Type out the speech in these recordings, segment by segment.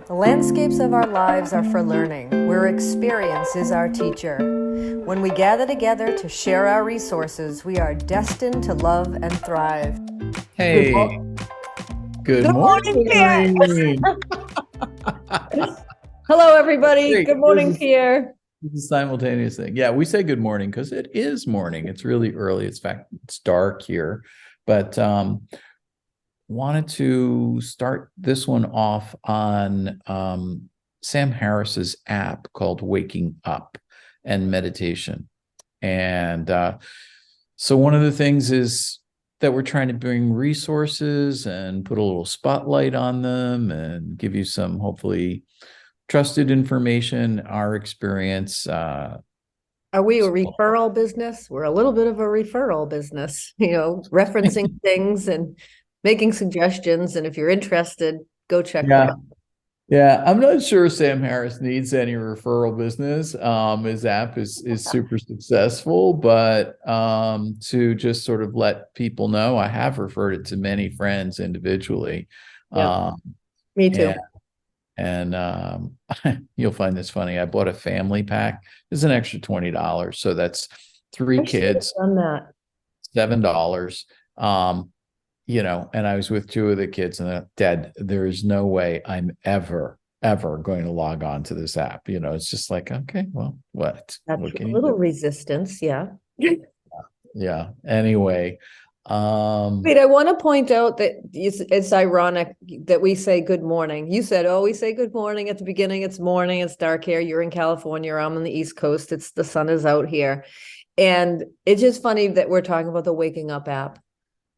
The landscapes of our lives are for learning, where experience is our teacher. When we gather together to share our resources, we are destined to love and thrive. Hey, good Good morning, Pierre. morning. Hello, everybody. Great. Good morning, Pierre. This is a simultaneous thing. Yeah, we say good morning because it is morning. It's really early. It's fact, it's dark here, but wanted to start this one off on Sam Harris's app called Waking Up and Meditation. And so one of the things is that we're trying to bring resources and put a little spotlight on them and give you some hopefully trusted information, our experience. Are we a referral business? We're a little bit of a referral business, referencing things and making suggestions. And if you're interested, go check that out. Yeah, I'm not sure Sam Harris needs any referral business. His app is super successful, but to just sort of let people know, I have referred it to many friends individually. Yeah, me too. And you'll find this funny. I bought a family pack. It's an extra $20, so that's three kids. Done that. $7. And I was with two of the kids, and Dad, there is no way I'm ever going to log on to this app. It's just like, okay, well, what? That's What a can you little do? resistance, yeah. Yeah. Anyway, Wait, I want to point out that it's ironic that we say good morning. You said, oh, we say good morning at the beginning. It's morning. It's dark here. You're in California. I'm on the East Coast. The sun is out here. And it's just funny that we're talking about the Waking Up app.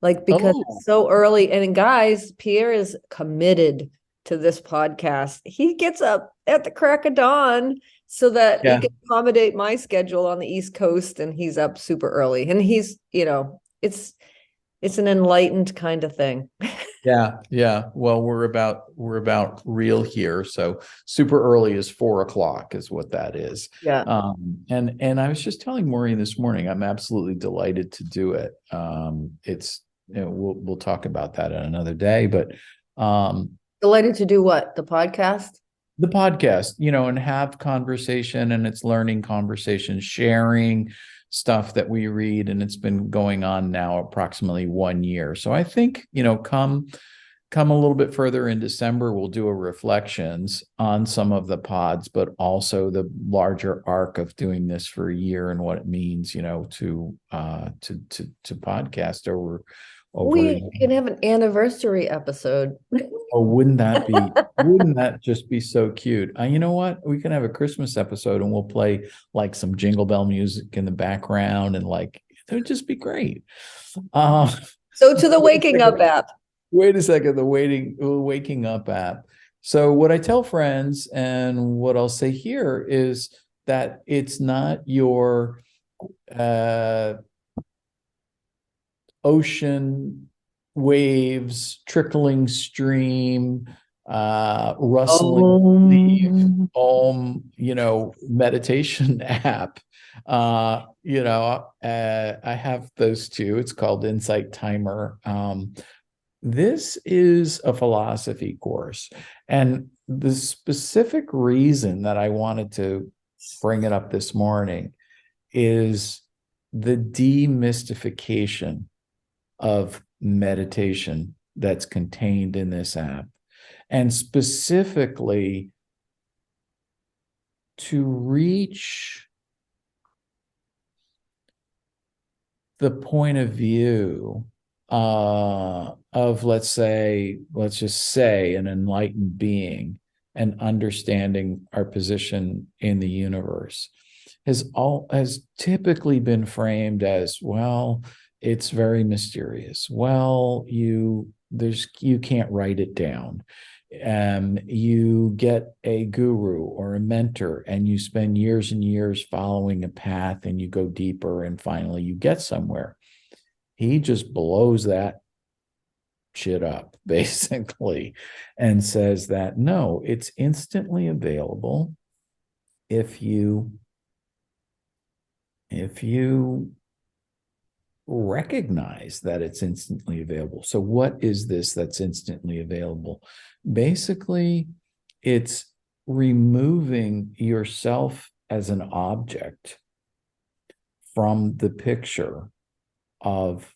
Because it's so early. And guys, Pierre is committed to this podcast. He gets up at the crack of dawn so that he can accommodate my schedule on the East Coast, and he's up super early. And he's, it's an enlightened kind of thing. Yeah. Well, we're about real here. So super early is 4:00 is what that is. Yeah. And I was just telling Maureen this morning, I'm absolutely delighted to do it. It's we'll talk about that on another day, but delighted to do what? The podcast? The podcast, and have conversation, and it's learning conversation, sharing stuff that we read, and it's been going on now approximately 1 year. So I think, come a little bit further in December, we'll do a reflections on some of the pods, but also the larger arc of doing this for a year and what it means, to podcast over. We can have an anniversary episode. Oh, wouldn't that just be so cute? You know what? We can have a Christmas episode and we'll play like some Jingle Bell music in the background, and it would just be great. So to the Waking Up app. Wait a second, the Waking Up app. So what I tell friends and what I'll say here is that it's not your ocean waves, trickling stream, rustling leaf, meditation app. I have those two. It's called Insight Timer. This is a philosophy course, and the specific reason that I wanted to bring it up this morning is the demystification of meditation that's contained in this app, and specifically to reach the point of view of let's just say an enlightened being, and understanding our position in the universe has typically been framed as, well, it's very mysterious. Well, you can't write it down. You get a guru or a mentor, and you spend years and years following a path, and you go deeper, and finally you get somewhere. He just blows that shit up, basically, and says that no, it's instantly available if you recognize that it's instantly available. So what is this that's instantly available? Basically, it's removing yourself as an object from the picture of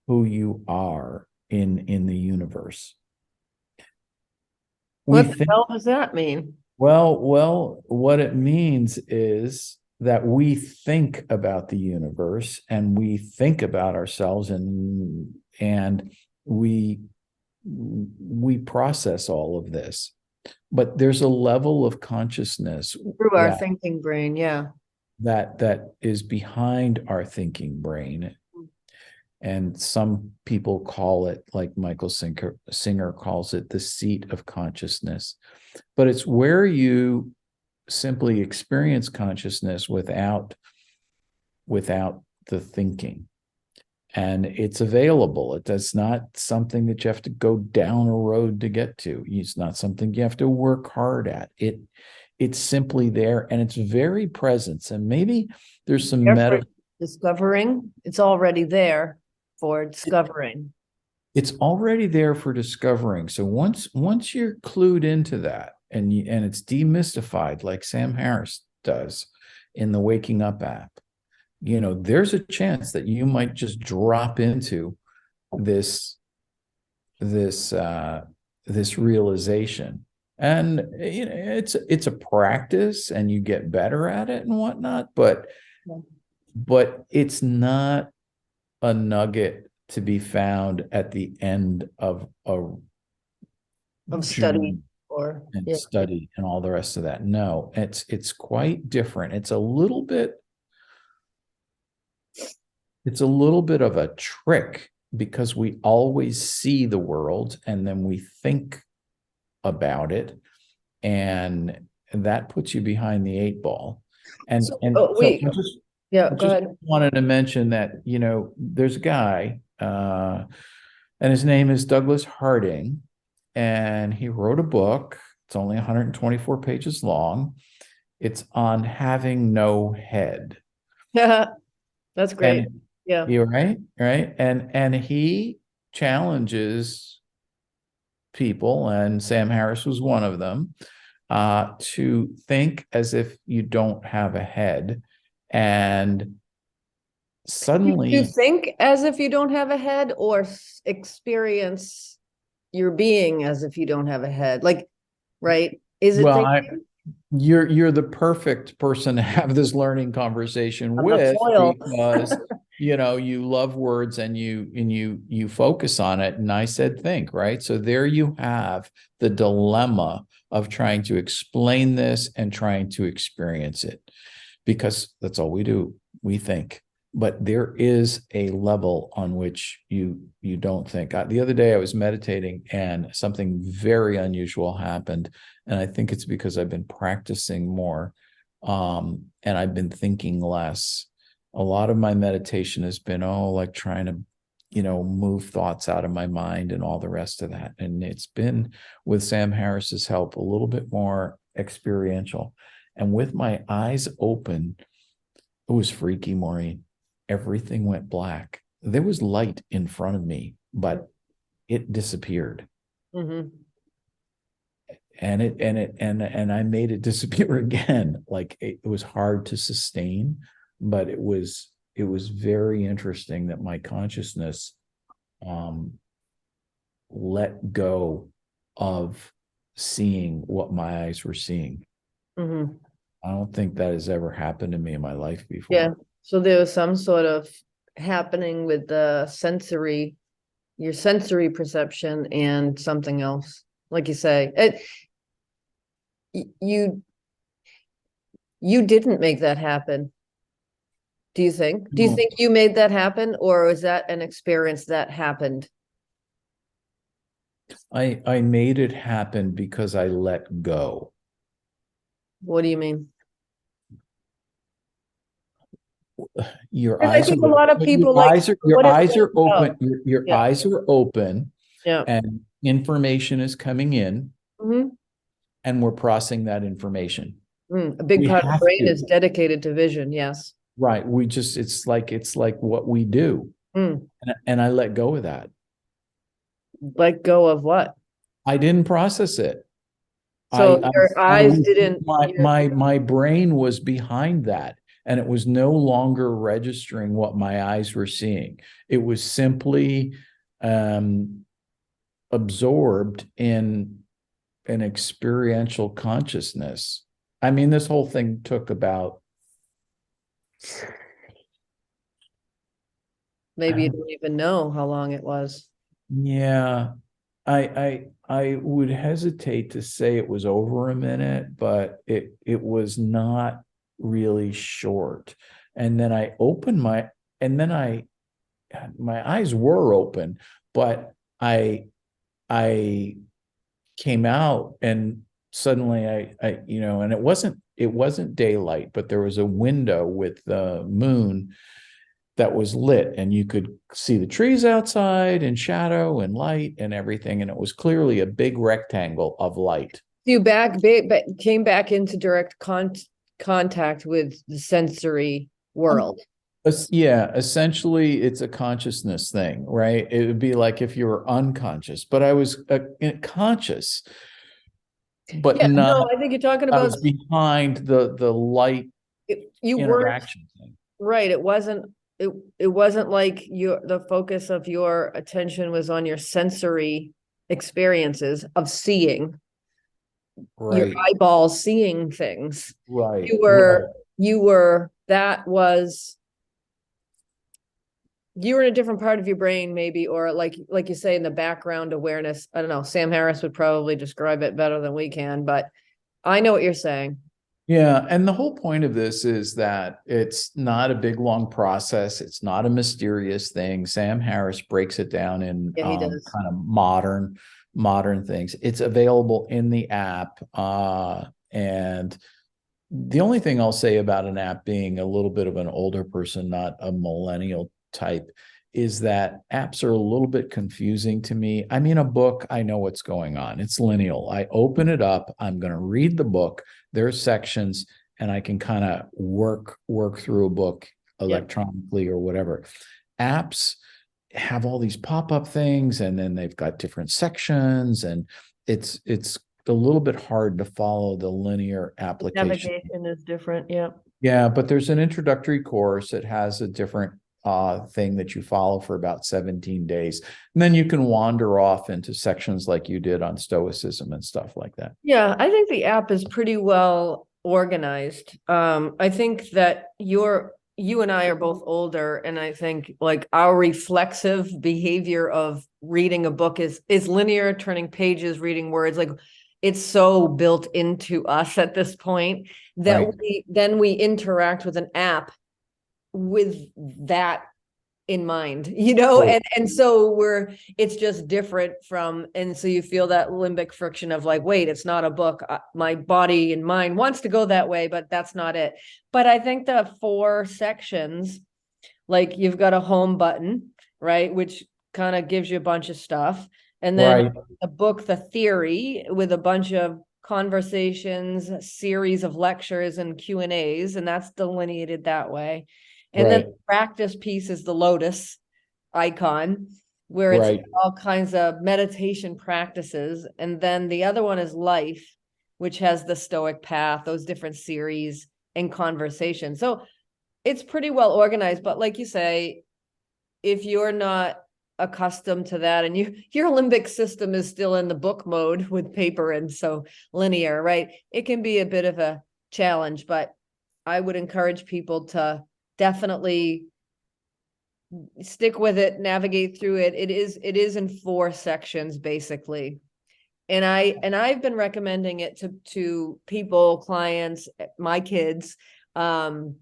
who you are in the universe. What the hell does that mean? Well, what it means is that we think about the universe and we think about ourselves, and we process all of this. But there's a level of consciousness Through our thinking brain, yeah. That is behind our thinking brain. And some people call it, like Michael Singer calls it, the seat of consciousness. But it's where you simply experience consciousness without the thinking. And it's available. It's not something that you have to go down a road to get to. It's not something you have to work hard at. It's simply there, and it's very present. And maybe there's some discovering. It's already there for discovering. It's already there for discovering. So once you're clued into that, and it's demystified, like Sam Harris does in the Waking Up app, there's a chance that you might just drop into this realization. And it's a practice, and you get better at it and whatnot, but it's not a nugget to be found at the end of study study and all the rest of that. No, it's quite different. It's a little bit of a trick, because we always see the world and then we think about it, and that puts you behind the 8 ball. And go ahead. Wanted to mention that there's a guy, and his name is Douglas Harding, and he wrote a book. It's only 124 pages long. It's on having no head. Yeah, that's great. Yeah, you're right. And he challenges people, and Sam Harris was one of them, to think as if you don't have a head. And suddenly, you think as if you don't have a head, or experience your being as if you don't have a head, like, right? Is it you're the perfect person to have this learning conversation with, because you love words and you focus on it. And I said think, right? So there you have the dilemma of trying to explain this and trying to experience it, because that's all we do. We think. But there is a level on which you don't think. The other day I was meditating and something very unusual happened. And I think it's because I've been practicing more, and I've been thinking less. A lot of my meditation has been, like trying to, move thoughts out of my mind and all the rest of that. And it's been, with Sam Harris's help, a little bit more experiential. And with my eyes open, it was freaky, Maureen. Everything went black. There was light in front of me, but it disappeared. Mm-hmm. And I made it disappear again. Like, it was hard to sustain, but it was very interesting that my consciousness let go of seeing what my eyes were seeing. Mm-hmm. I don't think that has ever happened to me in my life before. Yeah. So there was some sort of happening with the your sensory perception and something else. Like you say, you didn't make that happen. Do you think? Do you think you made that happen, or was that an experience that happened? I made it happen because I let go. What do you mean? Your eyes are, a lot of people your eyes are open. Your eyes are open. Yeah. And information is coming in. Mm-hmm. And we're processing that information. A big part of the brain is dedicated to vision. Yes. Right. It's like what we do. And I let go of that. Let go of what? I didn't process it. So I, your I eyes didn't, my brain was behind that, and it was no longer registering what my eyes were seeing. It was simply absorbed in an experiential consciousness. I mean, this whole thing took about, maybe you don't even know how long it was. yeah, I would hesitate to say it was over a minute, but it was not really short. And then I opened and then my eyes were open, but I came out, and suddenly and it wasn't daylight, but there was a window with the moon that was lit, and you could see the trees outside and shadow and light and everything, and it was clearly a big rectangle of light. You came back into direct contact with the sensory world. Yeah, essentially it's a consciousness thing, right? It would be like if you were unconscious, but I was conscious, but Yeah, not. no, I think you're talking I about was behind the light you weren't interaction thing. right. It wasn't like the focus of your attention was on your sensory experiences of seeing, your Right, eyeballs seeing things. right, You right, were you were that was you were in a different part of your brain, maybe, or like you say, in the background awareness. I don't know. Sam Harris would probably describe it better than we can, but I know what you're saying. Yeah, and the whole point of this is that it's not a big long process. It's not a mysterious thing. Sam Harris breaks it down in Yeah, he does. kind of modern things. It's available in the app, and the only thing I'll say about an app being a little bit of an older person, not a millennial type, is that apps are a little bit confusing to me. I mean, a book, I know what's going on. It's lineal. I open it up, I'm going to read the book. There are sections, and I can kind of work through a book Yeah. electronically or whatever. Apps have all these pop-up things, and then they've got different sections, and it's a little bit hard to follow the linear application. Navigation is different. Yeah. Yeah, but there's an introductory course. It has a different thing that you follow for about 17 days. And then you can wander off into sections like you did on Stoicism and stuff like that. Yeah, I think the app is pretty well organized. I think that you and I are both older, and I think like our reflexive behavior of reading a book is linear, turning pages, reading words. Like it's so built into us at this point that Right. we interact with an app with that in mind, you know, Oh, and so it's just different from, and so you feel that limbic friction of like, wait, it's not a book. My body and mind wants to go that way, but that's not it. But I think the 4 sections, like you've got a home button, right, which kind of gives you a bunch of stuff, and then right, a book, the theory, with a bunch of conversations, series of lectures and Q&As, and that's delineated that way. And then right, the practice piece is the lotus icon, where it's right, all kinds of meditation practices. And then the other one is life, which has the Stoic path, those different series and conversations. So it's pretty well organized. But like you say, if you're not accustomed to that, and your limbic system is still in the book mode with paper and so linear, right? It can be a bit of a challenge, but I would encourage people to definitely stick with it, navigate through it. It is in 4 sections basically. And I've been recommending it to people, clients, my kids. A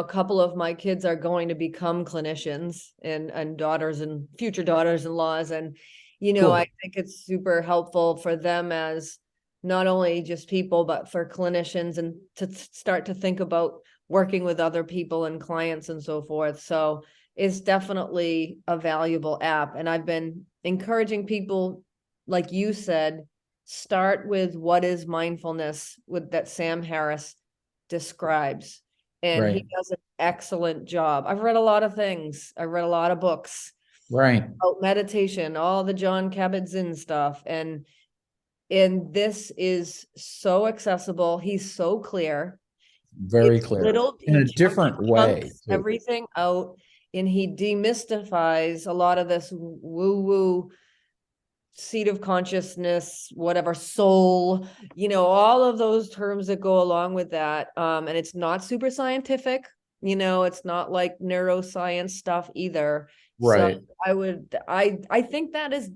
couple of my kids are going to become clinicians and daughters and future daughters-in-laws. And, I cool. think it's super helpful for them as not only just people, but for clinicians, and to start to think about working with other people and clients and so forth. So it's definitely a valuable app. And I've been encouraging people, like you said, start with what is mindfulness, with that Sam Harris describes. And he Right, does an excellent job. I've read a lot of things. I read a lot of books right. about meditation, all the John Kabat-Zinn stuff. And And this is so accessible. He's so clear. Very It's clear. little, In he a different way, chunks too. everything out, and he demystifies a lot of this woo-woo seat of consciousness, whatever, soul, all of those terms that go along with that. And it's not super scientific, it's not like neuroscience stuff either. So Right. I think that is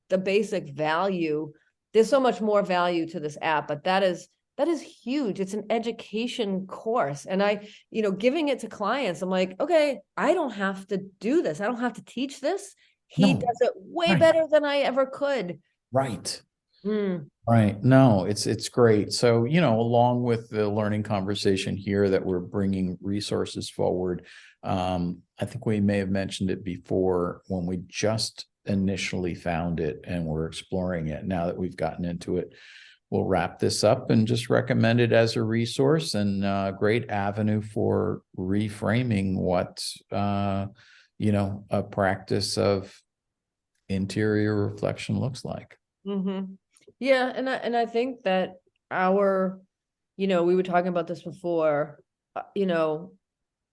the basic value. There's so much more value to this app, but that is huge. It's an education course. And giving it to clients, I'm like, okay, I don't have to do this. I don't have to teach this. He No. does it way Right. better than I ever could. Right. Mm. Right. No, it's great. So, along with the learning conversation here that we're bringing resources forward, I think we may have mentioned it before when we just initially found it and we're exploring it. Now that we've gotten into it, we'll wrap this up and just recommend it as a resource and a great avenue for reframing what, a practice of interior reflection looks like. Mm-hmm. Yeah, and I think that we were talking about this before,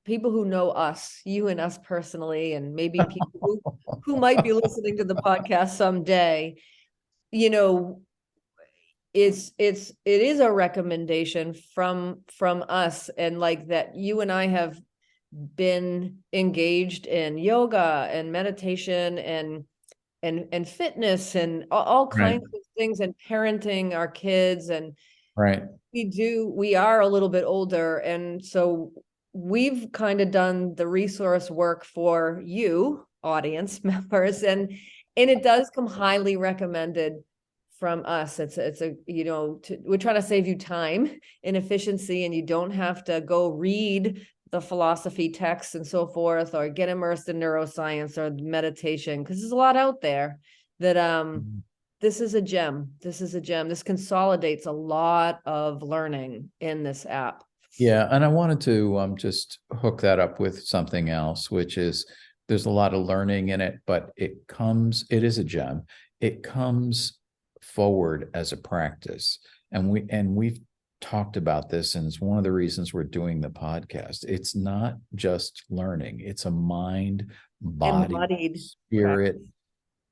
people who know us, you and us personally, and maybe people who might be listening to the podcast someday, it is a recommendation from us, and like that you and I have been engaged in yoga and meditation and fitness and all kinds of things, and parenting our kids. And Right. we are a little bit older, and so we've kind of done the resource work for you audience members, and it does come highly recommended from us. We're trying to save you time and efficiency, and you don't have to go read the philosophy texts and so forth, or get immersed in neuroscience or meditation, because there's a lot out there that this is a gem. This consolidates a lot of learning in this app. Yeah, and I wanted to just hook that up with something else, which is there's a lot of learning in it, but it is a gem. It comes forward as a practice. And we've talked about this, and it's one of the reasons we're doing the podcast. It's not just learning, it's a mind, body, Embodied spirit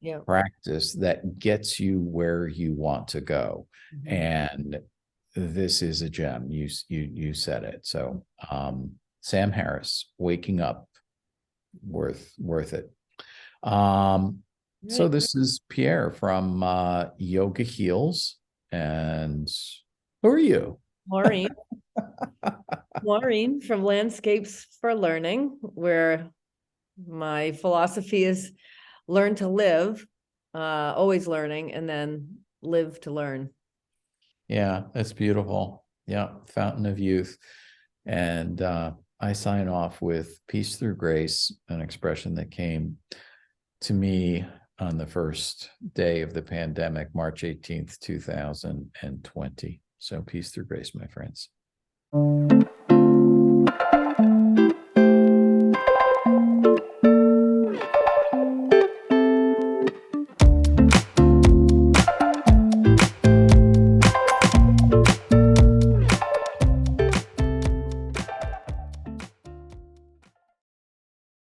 practice. practice that gets you where you want to go. Mm-hmm. And this is a gem. You said it. So Sam Harris, Waking Up, worth it. So this is Pierre from Yoga Heals. And who are you? Maureen. Maureen from Landscapes for Learning, where my philosophy is learn to live, always learning, and then live to learn. Yeah, that's beautiful. Yeah, fountain of youth. And I sign off with peace through grace, an expression that came to me on the first day of the pandemic, March 18th, 2020. So peace through grace, my friends.